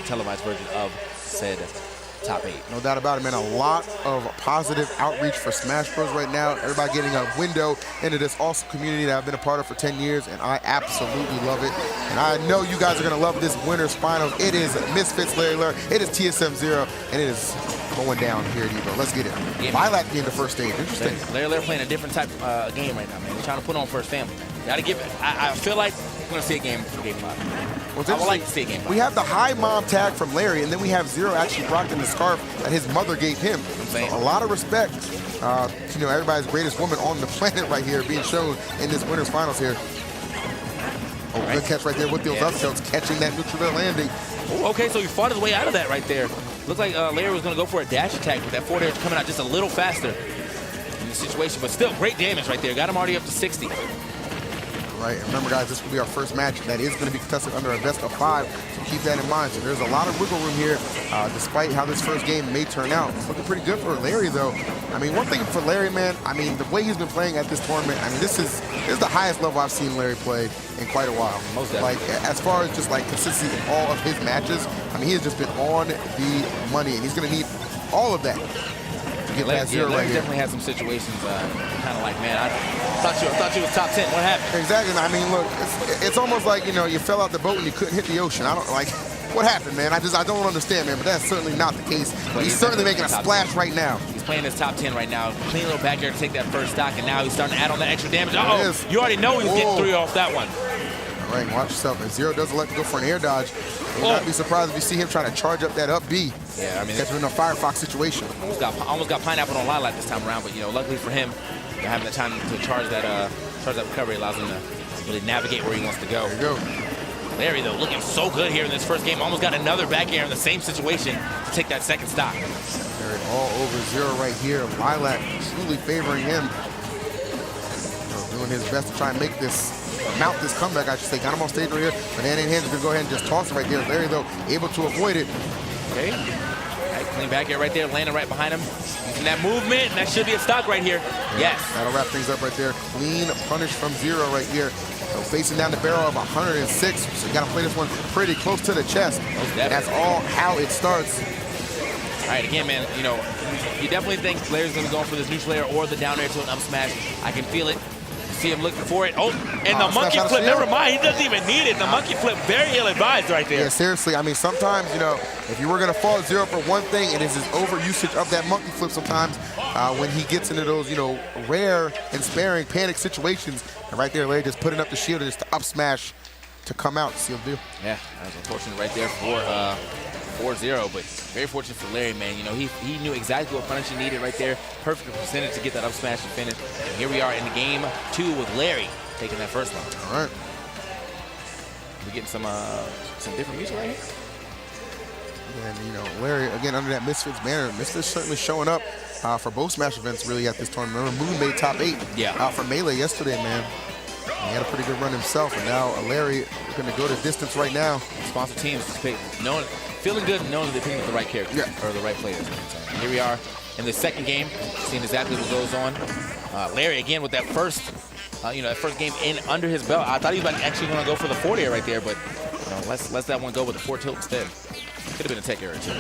televised version of said top 8. No doubt about it, man. A lot of positive outreach for Smash Bros right now. Everybody getting a window into this awesome community that I've been a part of for 10 years, and I absolutely love it. And I know you guys are going to love this winner's finals. It is Misfits Larry Lurr. It is TSM ZeRo, and it is going down here at Evo. Let's get it. Lilac being the first stage. Interesting. Larry Lurr playing a different type of game right now, man. He's trying to put on first family. Gotta give it. I feel like we're going to see a game from Game 5. I would like to see a game 5. We have the high mom tag from Larry, and then we have ZeRo actually rocking the scarf that his mother gave him. So a lot of respect. You know, everybody's greatest woman on the planet right here being shown in this winner's finals here. Oh, good catch right there with those up tilts, catching that neutral air landing. Ooh, okay, so he fought his way out of that right there. Looks like Larry was going to go for a dash attack, but that forward air is coming out just a little faster in the situation. But still, great damage right there. Got him already up to 60. Right, and remember, guys, this will be our first match that is going to be contested under a best of 5, so keep that in mind. So there's a lot of wiggle room here, despite how this first game may turn out. It's looking pretty good for Larry, though. I mean, one thing for Larry, man, I mean, the way he's been playing at this tournament, I mean, this is the highest level I've seen Larry play in quite a while. Most definitely. Like, as far as just, like, consistency in all of his matches, I mean, he has just been on the money, and he's going to need all of that. Larry definitely had some situations kind of like, man, I thought you was top 10. What happened? Exactly. I mean, look, it's almost like, you know, you fell out the boat and you couldn't hit the ocean. I don't like, what happened, man? I don't understand, man. But that's certainly not the case. But he's certainly making a splash right now. He's playing his top 10 right now. Clean little back air to take that first stock, and now he's starting to add on that extra damage. Uh-oh, you already know he's getting 3 off that one. All right, watch yourself. And ZeRo doesn't let go for an air dodge. You'll not be surprised if you see him trying to charge up that up B. Yeah, I mean, catch him in a Firefox situation. Almost got pineapple on Lilac this time around, but you know, luckily for him, having the time to charge that recovery allows him to really navigate where he wants to go. There you go. Larry, though, looking so good here in this first game. Almost got another back air in the same situation to take that second stock. Larry all over ZeRo right here. Lilac truly favoring him. Doing his best to try and make this, mount this comeback, I should say. Got him on stage right here. Banana in hands is going to go ahead and just toss it right there. Larry, though, able to avoid it. Okay. Right, clean back air right there, landing right behind him. Using that movement, and that should be a stock right here. Yes. That'll wrap things up right there. Clean punish from ZeRo right here. So facing down the barrel of 106. So you got to play this one pretty close to the chest. That's all how it starts. All right, again, man, you know, you definitely think Larry's going to be going for this neutral air or the down air to an up smash. I can feel it. See him looking for it. Oh, and the monkey flip, never mind. He doesn't even need it. The monkey flip, very ill-advised right there. Yeah, seriously. I mean, sometimes, you know, if you were going to fault ZeRo for one thing, it is his overusage of that monkey flip sometimes when he gets into those, you know, rare and sparing panic situations. And right there, Larry just putting up the shield and just to up smash to come out, seal the deal. Yeah, that was unfortunate right there for ZeRo, but very fortunate for Larry, man. You know, he knew exactly what punish he needed right there. Perfect percentage to get that up smash and finish. And here we are in game 2 with Larry taking that first one. All right. We're getting some different music right here. And, you know, Larry, again, under that Misfits banner, Misfits certainly showing up for both Smash events, really, at this tournament. Remember, Moon made top 8 for Melee yesterday, man. He had a pretty good run himself, and now Larry is going to go the distance right now. Sponsor teams, feeling good and knowing that they're picking the right character or the right players. So here we are in the second game, seeing exactly what goes on. Larry again with that first, that first game in under his belt. I thought he was actually going to go for the forward air right there, but let's let that one go with the forward tilt instead. Could have been a tech error too.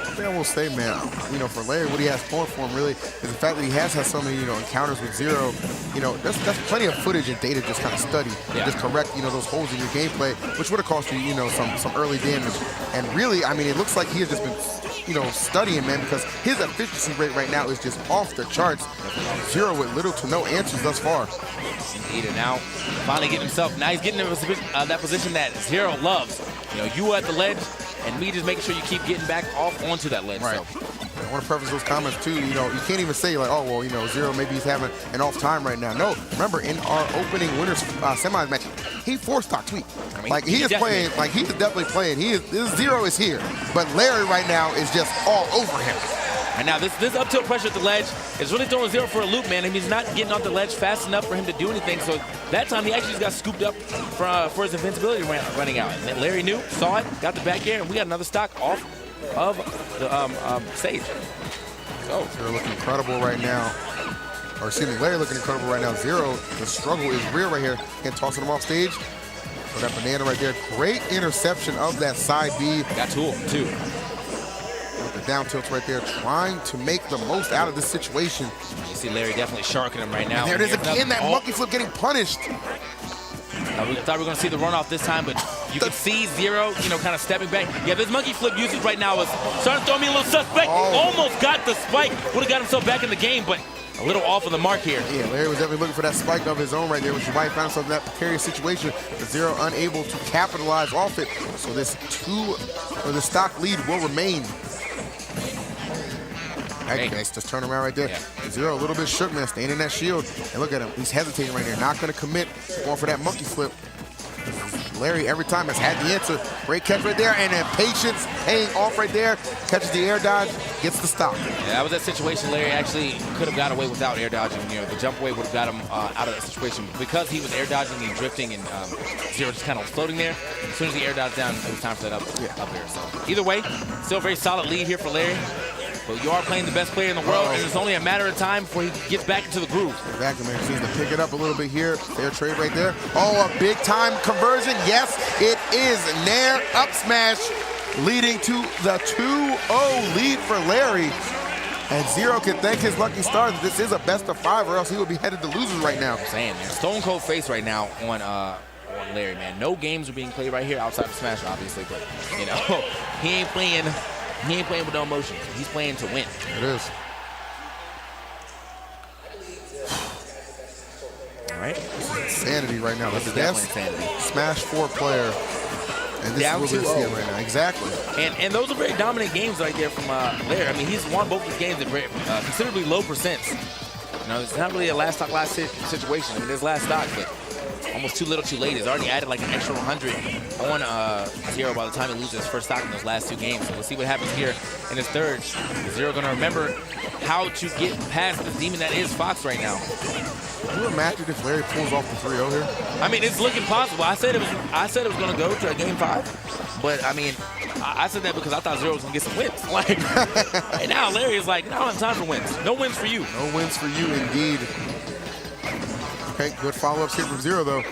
One thing I will say, man, you know, for Larry, what he has going for him really is the fact that he has had so many, you know, encounters with ZeRo. You know, that's plenty of footage and data just kind of study, just correct, you know, those holes in your gameplay, which would have cost you, you know, some early damage. And really, I mean, it looks like he has just been, you know, studying, man, because his efficiency rate right now is just off the charts. ZeRo with little to no answers thus far. Indeed, and now finally getting himself, now he's getting in that position that ZeRo loves. You know, you at the ledge, and me just making sure you keep getting back off onto that ledge. Right. So. I want to preface those comments too. You know, you can't even say like, oh well, you know, ZeRo maybe he's having an off time right now. No, remember in our opening winners semis match, he 4-stock tweet. I mean, like he is playing, like he is definitely playing. ZeRo is here, but Larry right now is just all over him. And now this up tilt pressure at the ledge is really throwing ZeRo for a loop, man. And he's not getting off the ledge fast enough for him to do anything. So that time he actually just got scooped up for his invincibility running out. And then Larry knew, saw it, got the back air, and we got another stock off of the stage. So ZeRo looking incredible right now. Or excuse me, Larry looking incredible right now. ZeRo, the struggle is real right here. Again, tossing him off stage. So that banana right there, great interception of that side B. Got two, too. With the down tilts right there, trying to make the most out of this situation. You see Larry definitely sharking him right now. And there it is again, that monkey flip getting punished. We thought we were going to see the runoff this time, but you can see ZeRo, kind of stepping back. Yeah, this monkey flip usage right now is starting to throw me a little suspect. Almost got the spike. Would have got himself back in the game, but a little off of the mark here. Yeah, Larry was definitely looking for that spike of his own right there, which is why he found himself in that precarious situation. But ZeRo unable to capitalize off it. So this the stock lead will remain. Hey, nice, just turn around right there. Yeah. ZeRo a little bit shook, man, staying in that shield. And look at him, he's hesitating right there, not gonna commit, going for that monkey flip. Larry every time has had the answer. Great catch right there, and then patience paying off right there. Catches the air dodge, gets the stop. Yeah, that was that situation Larry actually could have got away without air dodging. The jump away would have got him out of that situation. Because he was air dodging and drifting and ZeRo just kind of floating there, as soon as the air dodged down, it was time for that up air. So either way, still a very solid lead here for Larry. But you are playing the best player in the world, and it's only a matter of time before he gets back into the groove. Exactly, man. Seems to pick it up a little bit here. Fair trade right there. Oh, a big-time conversion. Yes, it is. Nair up smash, leading to the 2-0 lead for Larry. And ZeRo can thank his lucky stars. This is a best-of-5, or else he will be headed to losers right now. I'm saying, man. Stone cold face right now on Larry, man. No games are being played right here outside of Smash, obviously, but he ain't playing. He ain't playing with no emotion. He's playing to win. It is. All right. Insanity right now. This is definitely insanity. Smash 4 player. And this is what we're seeing right now. Exactly. And those are very dominant games right there from Larry. I mean, he's won both his games at considerably low percents. It's not really a last stock, last situation. I mean, there's last stock, but almost too little too late. He's already added like an extra 100 on ZeRo by the time he loses his first stock in those last 2 games. So we'll see what happens here in his third. Is ZeRo going to remember how to get past the demon that is Fox right now? Can you imagine if Larry pulls off the 3-0 here? I mean, it's looking possible. I said it was going to go to a game 5, but I mean, I said that because I thought ZeRo was going to get some wins. Like right now, Larry is like, I don't have time for wins. No wins for you. No wins for you, indeed. Okay, good follow-ups here from ZeRo, though.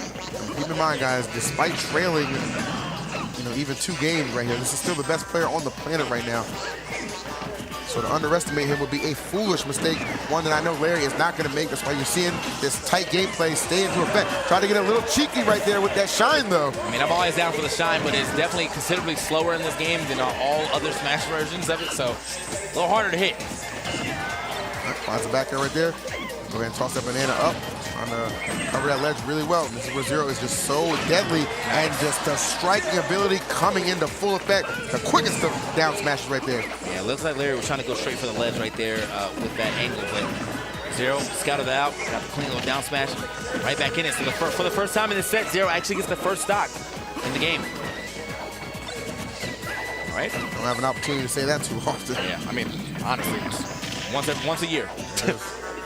Keep in mind, guys, despite trailing, even 2 games right here, this is still the best player on the planet right now. So to underestimate him would be a foolish mistake, one that I know Larry is not going to make. That's why you're seeing this tight gameplay stay into effect. Try to get a little cheeky right there with that shine, though. I mean, I'm always down for the shine, but it's definitely considerably slower in this game than all other Smash versions of it, so a little harder to hit. Right, finds the back there right there. Go ahead and toss that banana up. Trying to cover that ledge really well. This is where ZeRo is just so deadly, and just the striking ability coming into full effect. The quickest of down smashes right there. Yeah, it looks like Larry was trying to go straight for the ledge right there with that angle, but ZeRo scouted it out, got the clean little down smash, right back in it. So for the first time in this set, ZeRo actually gets the first stock in the game. All right. Don't have an opportunity to say that too often. Yeah, I mean, honestly, once a year.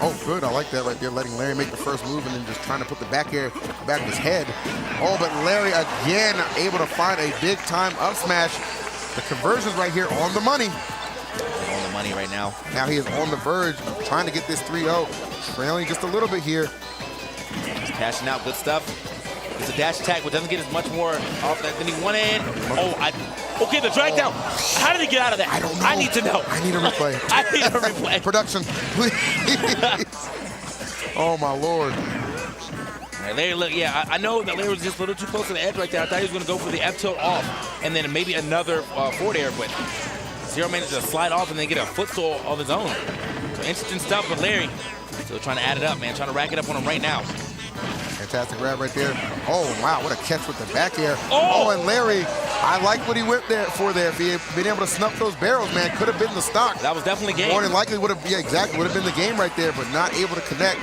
Oh, good. I like that right there, letting Larry make the first move and then just trying to put the back air back of his head. Oh, but Larry again able to find a big-time up smash. The conversion's right here on the money. On the money right now. Now he is on the verge of trying to get this 3-0. Trailing just a little bit here. He's cashing out. Good stuff. It's a dash attack, but doesn't get as much more off that than he wanted. Okay, the drag down. How did he get out of that? I don't know. I need to know. I need a replay. I need a replay. Production, please. Oh, my Lord. Larry, look, yeah, I know that Larry was just a little too close to the edge right there. I thought he was going to go for the F tilt off and then maybe another forward air, but ZeRo managed to slide off and then get a footstool of his own. So interesting stuff, but Larry still trying to add it up, man. Trying to rack it up on him right now. Fantastic grab right there. Oh, wow, what a catch with the back air. Oh, and Larry, I like what he went there for there. If he had been able to snuff those barrels, man, could have been the stock. That was definitely game. More than likely would have, yeah, exactly, would have been the game right there, but not able to connect.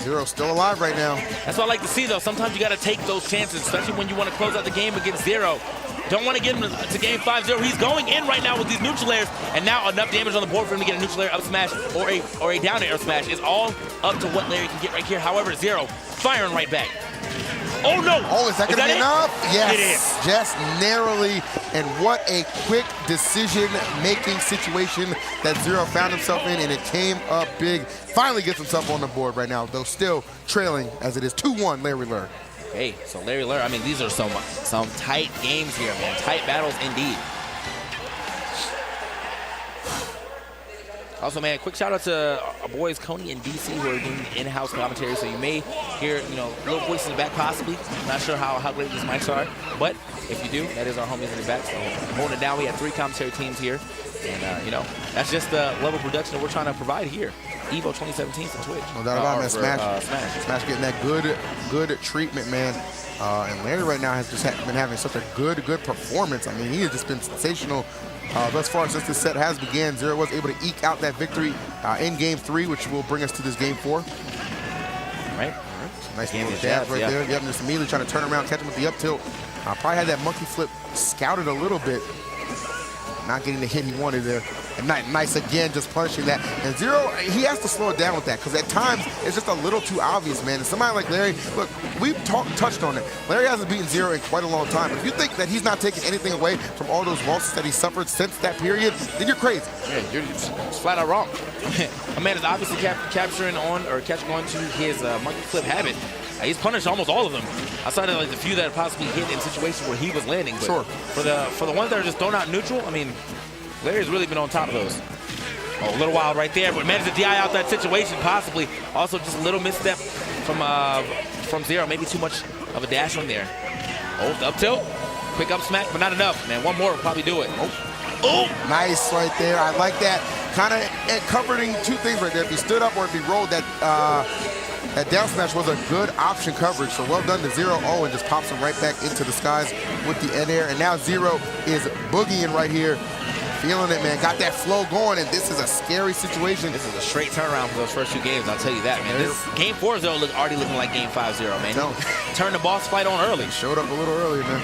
ZeRo still alive right now. That's what I like to see, though. Sometimes you got to take those chances, especially when you want to close out the game against ZeRo. Don't want to get him to game 5-0. He's going in right now with these neutral airs, and now enough damage on the board for him to get a neutral air up smash or a down air smash. It's all up to what Larry can get right here. However, ZeRo firing right back. Oh, no. Oh, is that going to be enough? Yes. It is. Just narrowly. And what a quick decision-making situation that ZeRo found himself in, and it came up big. Finally gets himself on the board right now, though still trailing as it is 2-1 Larry Lurr. Okay, so Larry Lurr, I mean, these are some tight games here, man. Tight battles indeed. Also, man, quick shout out to our boys Coney and DC who are doing in-house commentary. So you may hear, little voices in the back possibly. I'm not sure how great these mics are, but if you do, that is our homies in the back. So holding it down, we have 3 commentary teams here, and that's just the level of production that we're trying to provide here. Evo 2017 for Twitch. No doubt about it, man. Smash getting that good treatment, man. And Larry right now has just been having such a good performance. I mean, he has just been sensational thus far since this set has began. ZeRo was able to eke out that victory in Game 3, which will bring us to this Game 4. Right. Nice little jab right there. Yep, just immediately trying to turn around, catch him with the up tilt. Probably had that monkey flip scouted a little bit. Not getting the hit he wanted there. And nice again, just punishing that. And ZeRo, he has to slow it down with that because at times it's just a little too obvious, man. And somebody like Larry, look, we've touched on it. Larry hasn't beaten ZeRo in quite a long time. If you think that he's not taking anything away from all those losses that he suffered since that period, then you're crazy. Yeah, you're flat out wrong. A man is obviously catching on to his monkey flip habit. He's punished almost all of them, outside of like the few that possibly hit in situations where he was landing. But sure. For the ones that are just thrown out neutral, I mean, Larry's really been on top of those. Oh, a little wild right there, but managed to DI out that situation possibly. Also, just a little misstep from ZeRo. Maybe too much of a dash on there. Oh, the up tilt, quick up smack, but not enough, man. One more will probably do it. Oh, nice right there. I like that. Kind of covering 2 things right there. If he stood up or if he rolled, that down smash was a good option coverage. So well done to ZeRo. Oh, and just pops him right back into the skies with the end air. And now ZeRo is boogieing right here. Feeling it, man. Got that flow going, and this is a scary situation. This is a straight turnaround for those first 2 games, I'll tell you that, man. This Game 4 is already looking like Game 5-0, man. No. Turned the boss fight on early. Showed up a little early, man.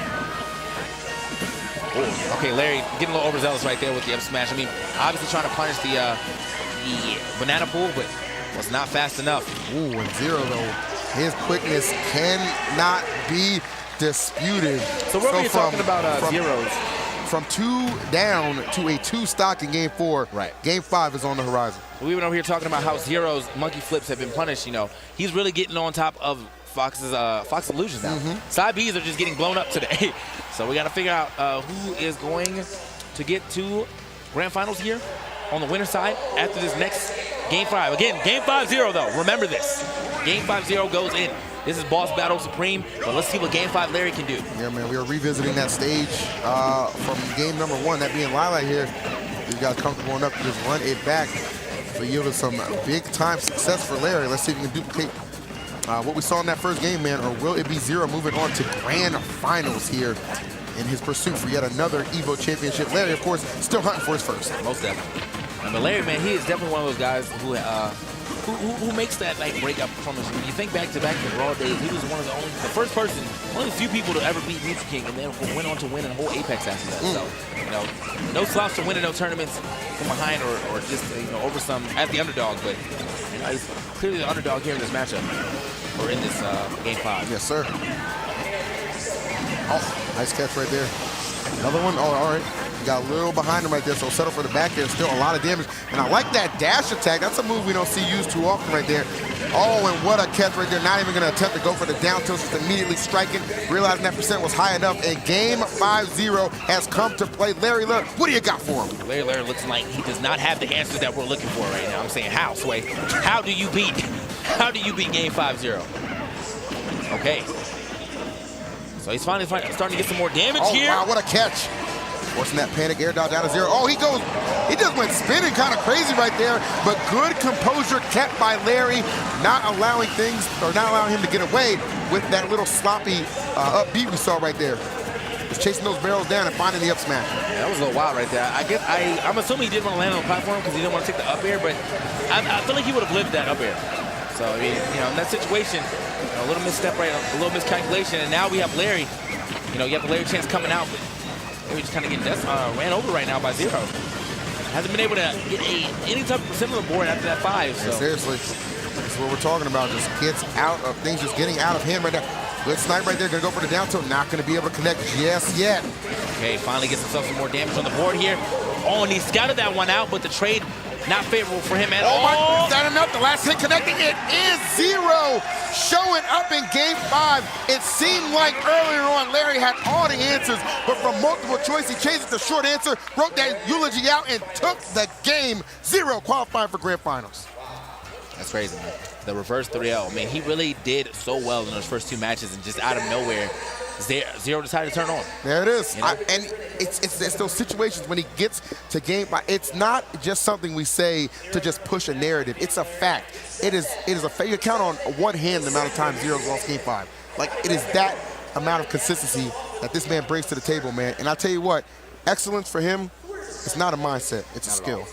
Ooh. Okay, Larry getting a little overzealous right there with the up smash. I mean, obviously trying to punish the banana pool, but was not fast enough. Ooh, and ZeRo, though, his quickness cannot be disputed. So what were you talking about ZeRo's? From 2 down to a 2 stock in Game 4. Right. Game 5 is on the horizon. We've been over here talking about how ZeRo's monkey flips have been punished. He's really getting on top of Fox illusions now. Side Bs are just getting blown up today. So we got to figure out who is going to get to grand finals here on the winner's side after this next Game 5. Again, Game 5-0 though. Remember this. Game 5-0 goes in. This is Boss Battle Supreme, but let's see what Game 5 Larry can do. Yeah, man, we are revisiting that stage from game number 1, that being Lila here. These guys comfortable enough to just run it back. So yielded some big-time success for Larry. Let's see if we can duplicate what we saw in that first game, man, or will it be ZeRo moving on to grand finals here in his pursuit for yet another Evo championship? Larry, of course, still hunting for his first. Most definitely. But Larry, man, he is definitely one of those guys who makes that breakout performance. When you think back to the Raw days, he was one of the first person, one of the few people to ever beat Neutral King, and then went on to win a whole Apex after that. So, no slouch to winning no tournaments from behind or just over some as the underdog, but he's clearly the underdog here in this matchup or in this Game 5. Yes, sir. Oh, nice catch right there. Another one. Oh, all right. You got a little behind him right there, so settle for the back here. Still a lot of damage. And I like that dash attack. That's a move we don't see used too often right there. Oh, and what a catch right there. Not even going to attempt to go for the down tilt, just immediately striking, realizing that percent was high enough. And Game 5-0 has come to play. Larry Lurr, what do you got for him? Larry Lurr looks like he does not have the answers that we're looking for right now. I'm saying, how, Sway? How do you beat Game 5-0? Okay. So he's finally starting to get some more damage here. Oh, wow, what a catch. Forcing that panic air dodge out of ZeRo. Oh, he just went spinning kind of crazy right there, but good composure kept by Larry, not allowing him to get away with that little sloppy up B we saw right there. Just chasing those barrels down and finding the up smash. Yeah, that was a little wild right there. I'm assuming he didn't want to land on the platform because he didn't want to take the up air, but I feel like he would have lived that up air. So, I mean, in that situation, a little misstep right, a little miscalculation, and now we have Larry. You have the Larry chance coming out, but Larry just kind of getting ran over right now by ZeRo. Hasn't been able to get any type of percent on the board after that 5. So. Yeah, seriously, that's what we're talking about. Just gets out of things, just getting out of him right now. Good snipe right there. Gonna go for the down tilt. Not gonna be able to connect just yet. Okay, finally gets himself some more damage on the board here. Oh, and he scouted that one out, but the trade not favorable for him at Oh all. my, is that enough? The last hit connecting. It is ZeRo showing up in game 5. It seemed like earlier on Larry had all the answers, but from multiple choice, he changed it to short answer, wrote that eulogy out, and took the game. ZeRo qualifying for grand finals. That's crazy, man. The reverse 3L. I mean, he really did so well in those first 2 matches, and just out of nowhere, ZeRo decided to turn on. There it is. You know? And it's those situations when he gets to game 5. It's not just something we say to just push a narrative. It's a fact. It is a fact. You can count on one hand the amount of times ZeRo's lost game 5. Like, it is that amount of consistency that this man brings to the table, man. And I tell you what, excellence for him, it's not a mindset. It's a skill.